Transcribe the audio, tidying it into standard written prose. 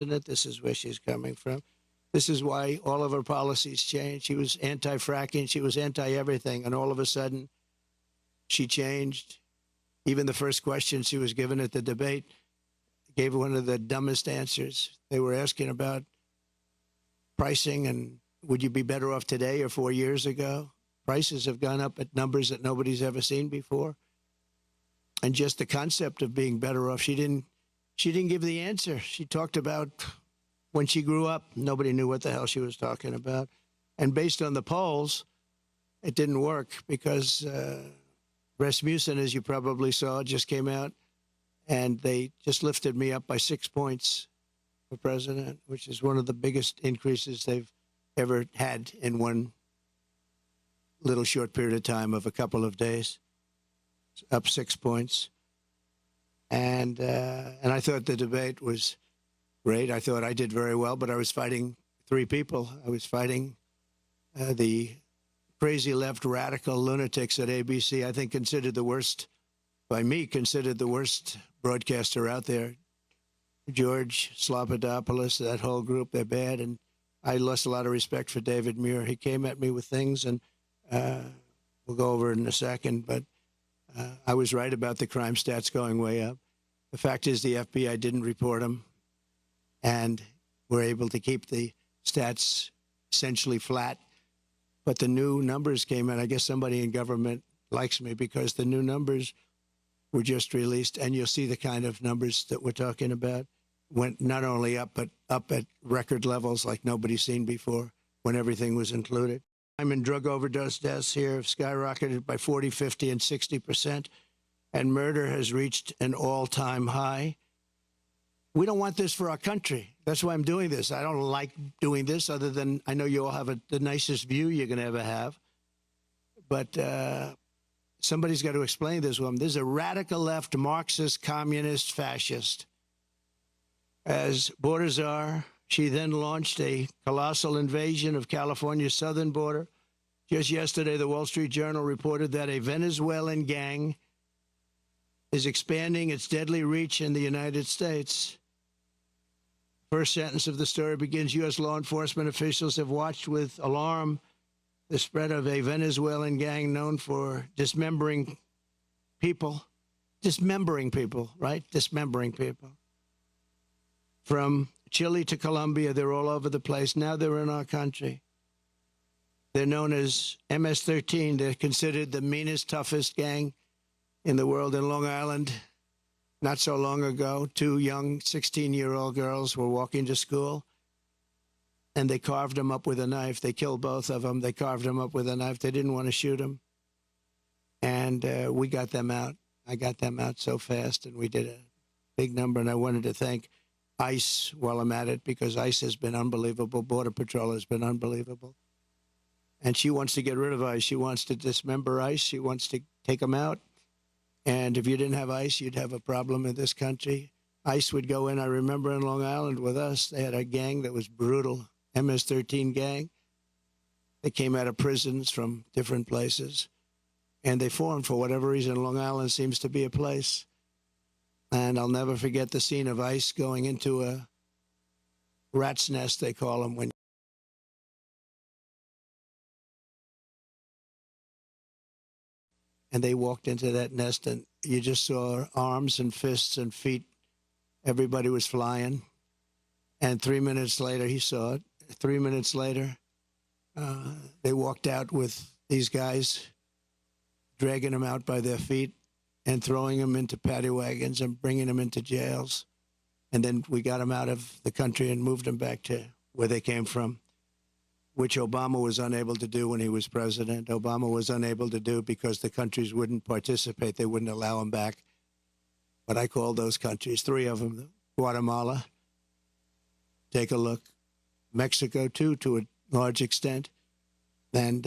This is where she's coming from. This is why all of her policies changed. She was anti-fracking. She was anti-everything. And all of a sudden, she changed. Even the first question she was given at the debate gave one of the dumbest answers. They were asking about pricing and would you be better off today or 4 years ago? Prices have gone up at numbers that nobody's ever seen before. And just the concept of being better off, she didn't give the answer. She talked about when she grew up, nobody knew what the hell she was talking about. And based on the polls, it didn't work because Rasmussen, as you probably saw, just came out and they just lifted me up by 6 points for president, which is one of the biggest increases they've ever had in one little short period of time of a couple of days. Up 6 points. And I thought the debate was great. I thought I did very well, but I was fighting three people. I was fighting the crazy left radical lunatics at ABC, I think considered the worst, by me, considered the worst broadcaster out there. George Slopadopoulos, that whole group, they're bad. And I lost a lot of respect for David Muir. He came at me with things, and we'll go over it in a second, but I was right about the crime stats going way up. The fact is the FBI didn't report them, and we're able to keep the stats essentially flat. But the new numbers came in. I guess somebody in government likes me because the new numbers were just released, and you'll see the kind of numbers that we're talking about went not only up, but up at record levels like nobody's seen before when everything was included. Crime and drug overdose deaths here have skyrocketed by 40, 50, and 60%, and murder has reached an all-time high. We don't want this for our country. That's why I'm doing this. I don't like doing this other than I know you all have the nicest view you're going to ever have. But somebody's got to explain this one. There's a radical left, Marxist, communist, fascist. As border czar, she then launched a colossal invasion of California's southern border. Just yesterday, the Wall Street Journal reported that a Venezuelan gang is expanding its deadly reach in the United States. First sentence of the story begins, U.S. law enforcement officials have watched with alarm the spread of a Venezuelan gang known for dismembering people. Dismembering people, right? Dismembering people. From Chile to Colombia, they're all over the place. Now they're in our country. They're known as MS-13. They're considered the meanest, toughest gang in the world. In Long Island, not so long ago, two young 16-year-old girls were walking to school, and they carved them up with a knife. They killed both of them. They carved them up with a knife. They didn't want to shoot them. And we got them out. I got them out so fast, and we did a big number, and I wanted to thank ICE while I'm at it, because ICE has been unbelievable. Border Patrol has been unbelievable. And she wants to get rid of ICE. She wants to dismember ICE. She wants to take them out. And if you didn't have ICE, you'd have a problem in this country. ICE would go in. I remember in Long Island with us, they had a gang that was brutal, MS-13 gang. They came out of prisons from different places. And they formed, for whatever reason, Long Island seems to be a place. And I'll never forget the scene of ICE going into a rat's nest, they call them, when and they walked into that nest, and you just saw arms and fists and feet. Everybody was flying. And 3 minutes later, he saw it. 3 minutes later, they walked out with these guys, dragging them out by their feet and throwing them into paddy wagons and bringing them into jails. And then we got them out of the country and moved them back to where they came from, which Obama was unable to do when he was president. Obama was unable to do because the countries wouldn't participate. They wouldn't allow them back. But I called those countries, three of them. Guatemala, take a look. Mexico, too, to a large extent. And